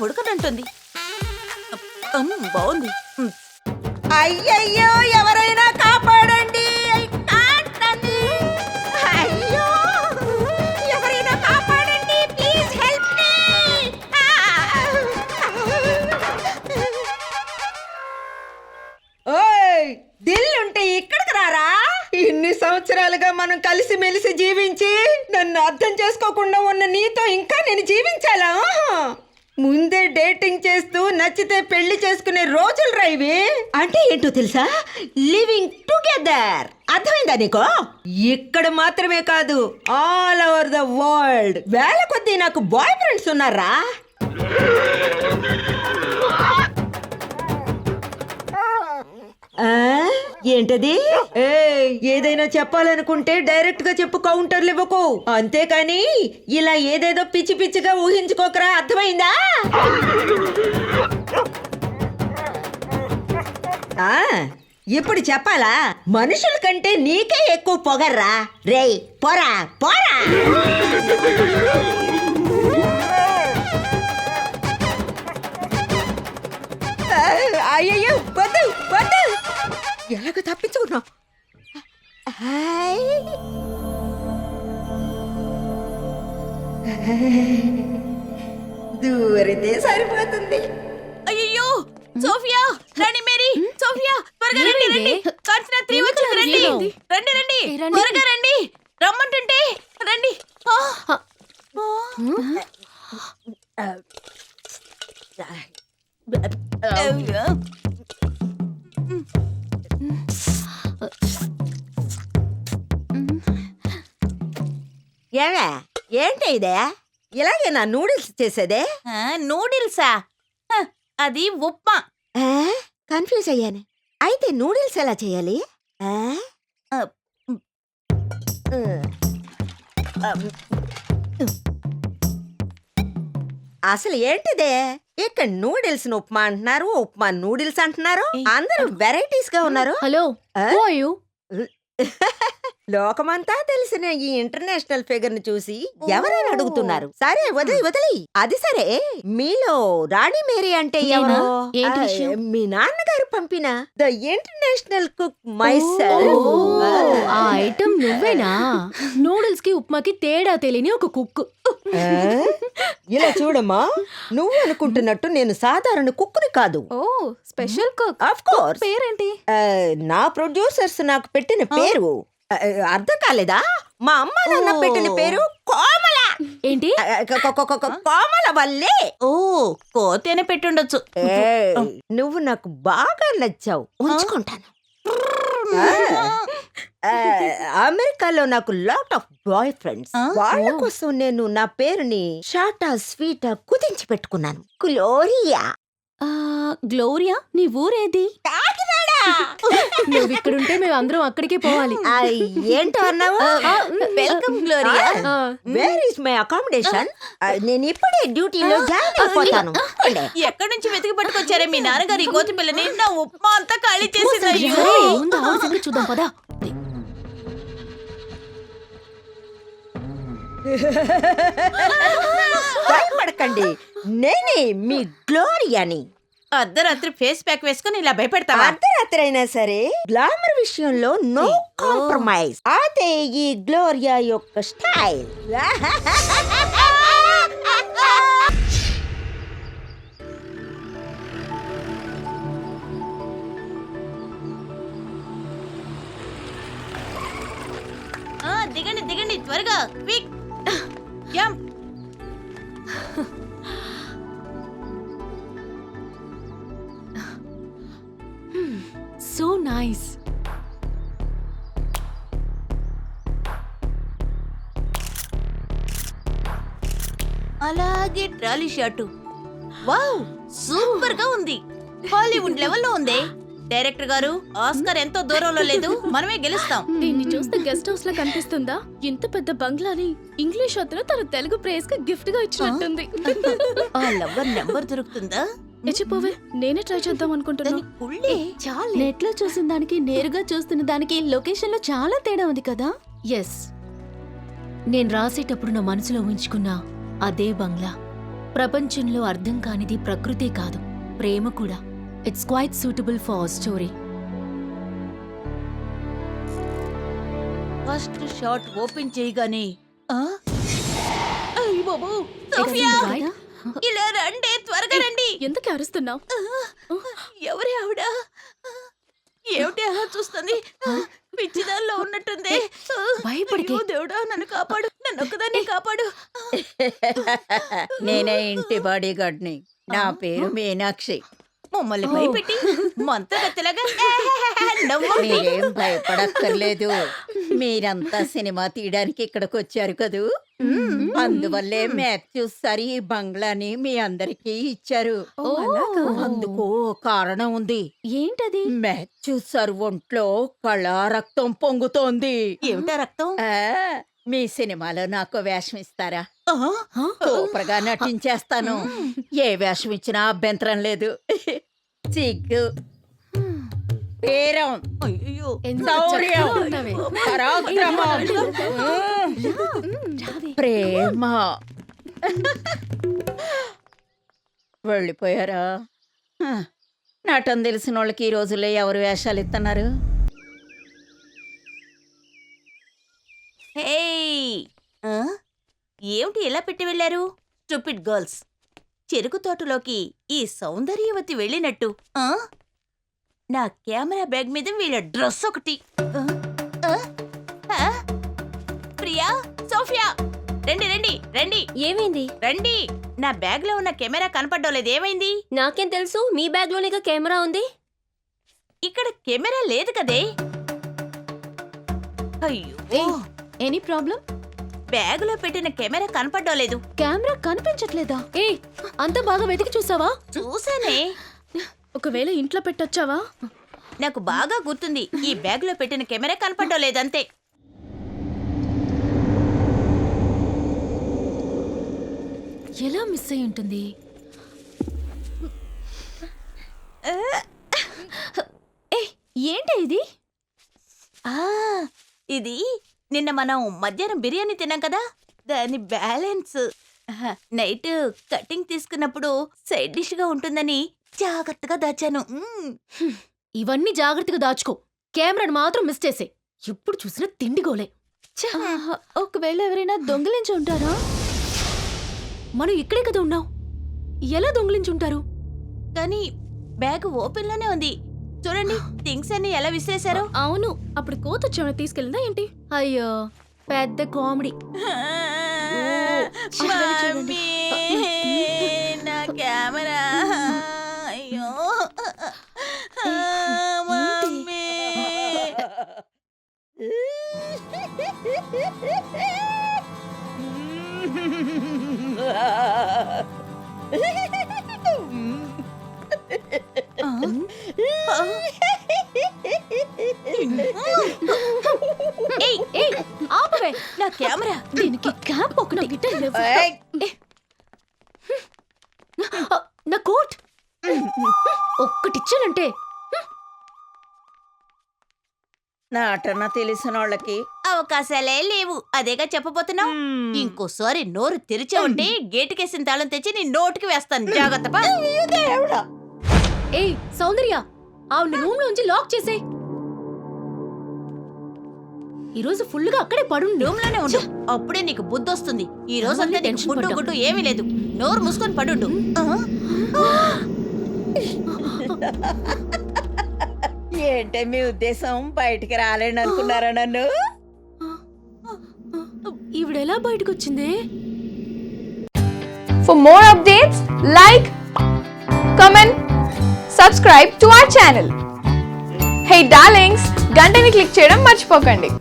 ఉడకనంటుంది. బాగుంది. అయ్యయ్యో ఎవరైనా కాపాడండి. అయ్యో ఎవరైనా కాపాడండి, ప్లీజ్ హెల్ప్ మీ. ఓయ్ దిల్లుంటే ఇక్కడికి రారా. ఇన్ని సంవత్సరాలుగా మనం కలిసిమెలిసి జీవించి నన్ను అర్థం చేసుకోకుండా ఉన్న నీతో ఇంకా నేను జీవించాలా? ముందే డేటింగ్ చేస్తూ నచ్చితే పెళ్లి చేసుకునే రోజులు రైవి. అంటే ఏంటో తెలుసా? Living together. అర్థమైందా నీకో? ఇక్కడ మాత్రమే కాదు, ఆల్ ఓవర్ ద వరల్డ్ వేల కొద్దీ నాకు బాయ్ ఫ్రెండ్స్ ఉన్నారా. ఏంటది? ఏదైనా చెప్పాలనుకుంటే డైరెక్ట్ గా చెప్పు, కౌంటర్లు ఇవ్వకు. అంతేకాని ఇలా ఏదేదో పిచ్చి పిచ్చిగా ఊహించుకోకరా. అర్థమైందా? ఇప్పుడు చెప్పాలా? మనుషుల కంటే నీకే ఎక్కువ పొగర్రా. రేయ్ పోరా పోరా. అయ్యయ్యో వద్దు వద్దు. ఎలాగ తప్పించుకున్నావు? దూరితే సరిపోతుంది. అయ్యో సోఫియా, రాణి మేరీ, సోఫియా త్వరగా రండి రండి. కాంచనా 3 వచ్చింది. రండి రండి రండి, త్వరగా రండి. రమ్మంటుంటే రండి. ఏమే ఏంటి ఇదే? ఇలాగే నా నూడిల్స్ చేసేదే? నూడిల్సా? అది ఉప్మా. కన్ఫ్యూజ్ అయ్యాను. అయితే నూడిల్స్ ఎలా చేయాలి? అసలు ఏంటిదే? ఇక్కడ నూడిల్స్ ఉప్మా అంటున్నారు, ఉప్మా నూడిల్స్ అంటున్నారు. అందరూ వెరైటీస్ గా ఉన్నారు. హలో, లోకమంతా తెలిసిన ఈ ఇంటర్నేషనల్ ఫిగర్ ని చూసి ఎవరైనా అడుగుతున్నారు. సరే వదిలి వదిలి. అది సరే, మీలో రాణి మేరీ అంటే ఎవరు? ఏంటి విషయం? మీ నాన్నగారు పంపిన ద ఇంటర్నేషనల్ కుక్ మైసెల్ఫ్. ఆ ఐటమ్ నువ్వేనా? నూడిల్స్ కి ఉప్మాకి తేడా తెలియని ఒక కుక్. ఇలా చూడమ్మా, నువ్వు అనుకుంటున్నట్టు నేను సాధారణ కుక్కుని కాదు. ఓ స్పెషల్ కుక్. Of course. పేరేంటి? నా ప్రొడ్యూసర్స్ నాకు పెట్టిన పేరు. అర్థం కాలేదా? మా అమ్మ నాన్న పెట్టిన పేరు కోమల. ఏంటి? కోమల వల్లే. ఓ కోతేనే పెట్టుండొచ్చు. నువ్వు నాకు బాగా నచ్చావు, ఉంచుకుంటాను. అమెరికాలో నాకు లాట్ ఆఫ్ బాయ్ ఫ్రెండ్స్. వాళ్ళ కోసం నేను నా పేరుని షార్టా స్వీటా కుదించి పెట్టుకున్నాను. గ్లోరియా. గ్లోరియా, నీ ఊరేది? నువ్వు ఇక్కడుంటే మేము అందరం అక్కడికే పోవాలి. ఏంటో అన్నావు? Welcome Gloria. Where is my accommodation? నేను ఇప్పుడే డ్యూటీలో జాయిన్ అయిపోతాను. ఎక్కడి నుంచి వెతికి పట్టుకొచ్చారే మీ నాన్నగారు ఈ కోతి పిల్లని? నా ఉప్మా అంతా ఖాళీ చేసింది. ముందు ఆవిడ సంగతి చూద్దాం పదా. భయపడకండి, నేనే మీ గ్లోరియాని. అర్ధరాత్రి ఫేస్ ప్యాక్ వేసుకుని ఇలా భయపెడతావా? అర్ధరాత్రి అయినా సరే గ్లామర్ విషయంలో నో కాంప్రమైజ్. అదే ఈ గ్లోరియా యొక్క స్టైల్. దిగండి దిగండి త్వరగా. Quick jump. So nice. అలాగే ట్రాలీ షాటు. వావ్, సూపర్ గా ఉంది. హాలీవుడ్ లెవెల్లో ఉంది. డైరెక్టర్ గారు, ఆస్కార్ ఎంతో దూరంలో లేదు, మనమే గెలుస్తాం. దీన్ని చూస్తే గెస్ట్ హౌస్ లా కనిపిస్తుందా? ఇంత పెద్ద బంగ్లాని ఇంగ్లీష్ అతను తన తెలుగు ప్రేస్ గా గిఫ్ట్ గా ఇచ్చినట్టుంది. ఆ లవ్వర్ నెంబర్ దొరుకుతుందా? చెప్పవే, నేనే ట్రై చేద్దాం అనుకుంటున్నాను. నెట్ లో చూసిన దానికి నేరుగా చూస్తున్న దానికి లొకేషన్ లో చాలా తేడా ఉంది కదా. ఎస్, నేను రాసేటప్పుడు నా మనసులో ఉంచుకున్నా అదే బంగ్లా. ప్రపంచంలో అర్థం కానిది ప్రకృతే కాదు, ప్రేమ కూడా. It's quite suitable for story. First shot open చేయగానే అయ్య బాబు, సోఫియా ఇలా రండి, త్వరగా రండి. ఎందుకు అరుస్తున్నావు? ఎవరి ఆవిడ? ఏమిటి అలా చూస్తుంది? పిచ్చిదాల్లో ఉన్నట్టుంది. భయపడికే. అయ్యో దేవుడా, నన్ను కాపాడు, నన్ను ఒక్కదాన్ని కాపాడు. నేనే ఇంటి బాడీగార్డ్ని. నా పేరు మీనాక్షి. మమ్మల్ని భయపెట్టి మంత్రగత్తెలాగా నవ్వండి. మీరేం భయపడక్కర్లేదు. మీరంతా సినిమా తీయడానికి ఇక్కడికి వచ్చారు కదూ, అందువల్లే మాథ్యూ సార్ ఈ బంగ్లాని మీ అందరికీ ఇచ్చారు. అందుకు కారణం ఉంది. ఏంటది? మాథ్యూ సార్ ఒంట్లో కళా రక్తం పొంగుతోంది. ఏమిటా రక్తం? ఆ, మీ సినిమాలో నాకు వేషం ఇస్తారా? ఆ? సూపర్ గా నటించేస్తాను. ఏ వేషం ఇచ్చినా అభ్యంతరం లేదు. సిగ్గు, వీరం, అయ్యో, శౌర్యం, పరాక్రమం, ప్రేమ. వెళ్ళిపోయారా? హ, నటన తెలిసిన వాళ్ళకి ఈ రోజుల్లో ఎవరు వేషాలు ఇస్తున్నారు? హేయ్! ఆ? ఏమిటి ఇలా పెట్టి వెళ్ళారు? Stupid girls. చెరుకు తోటలోకి ఈ సౌందర్యవతి వెళ్ళినట్టు ఆ? నా కెమెరా బ్యాగ్ మీద వీళ్ళ డ్రెస్ ఒకటి. ఆ? ఆ? ఆ? ప్రియా, సోఫియా, రండి రండి రండి. ఏమైంది? రండి. నా బ్యాగ్ లో ఉన్న కెమెరా కనపడ్డం లేదు. ఏమైంది? నాకేం తెలుసు? మీ బ్యాగ్ లోనే కెమెరా ఉంది. ఇక్కడ కెమెరా లేదు కదే. అయ్యో, ఎనీ ప్రాబ్లం? బ్యాగ్ లో పెట్టిన కెమెరా కనపడ్డం లేదు. కెమెరా కనిపించట్లేదా? ఏ, అంత బాగా వెతికి చూసావా? చూసానే. ఒకవేళ ఇంట్లో పెట్టొచ్చావా? నాకు బాగా గుర్తుంది, ఈ బ్యాగ్ లో పెట్టిన కెమెరా కనపడ్డం లేదంతే. ఎలా మిస్ అయి ఉంటుంది? ఏంటి ఇది? ఆ, ఇది నిన్న మనం మధ్యాహ్నం బిర్యానీ తిన్నాం కదా, దాని బ్యాలెన్స్. నైట్ కటింగ్ తీసుకున్నప్పుడు సైడ్ డిష్ గా ఉంటుందని జాగ్రత్తగా దాచాను. ఇవన్నీ జాగ్రత్తగా దాచుకో. కెమెరాను మాత్రం మిస్ చేసే. ఎప్పుడు చూసినా తిండిగోలే. ఒకవేళ ఎవరైనా దొంగిలించి ఉంటారా? మనం ఇక్కడే కదా ఉన్నాం, ఎలా దొంగిలించి ఉంటారు? కానీ బ్యాగ్ ఓపెన్ లోనే ఉంది. చూడండి, థింగ్స్ అన్ని ఎలా విసిరేశారో. అవును, అప్పుడు కోత వచ్చేమైనా తీసుకెళ్ళిందా ఏంటి? అయ్యో, పెద్ద కామెడీ. మమ్మీ, నా కెమెరా. అయ్యో మమ్మీ. ఏయ్, ఏయ్, ఆపవే. నా కెమెరా. దీనికి క్యాప్ ఒకటి. ఏయ్! నా కోట్ ఒక్కటిచ్చానంటే. నటన తెలిసిన వాళ్ళకి అవకాశాలే లేవు, అదేగా చెప్పబోతున్నావు. ఇంకోసారి నోరు తెరిచే ఉంటే గేటుకేసిన తాళం తెచ్చి నీ నోటికి వేస్తాను. జాగ్రత్త పా. ఏయ్ సౌందర్య, ఆవిడ రూమ్ లోంచి లాక్ చేసే. ఈరోజు ఫుల్ గా అక్కడే పడుండు. రూమ్ లోనే ఉండు, అప్పుడే నీకు బుద్ధి వస్తుంది. ఈ రోజు అంతా నీకు టెన్షన్ గుడ్డు పడ్డా. గుడ్డు ఏమీ లేదు. నోరు మూసుకొని పడుండు. ఏంటే మీ ఉద్దేశం? బయటికి రాలేను అనుకున్నారా నన్ను? ఈవిడెలా బయటకు వచ్చింది? For more updates, like, comment, subscribe to our channel. Hey darlings, గంటని click చేయడం మర్చిపోకండి.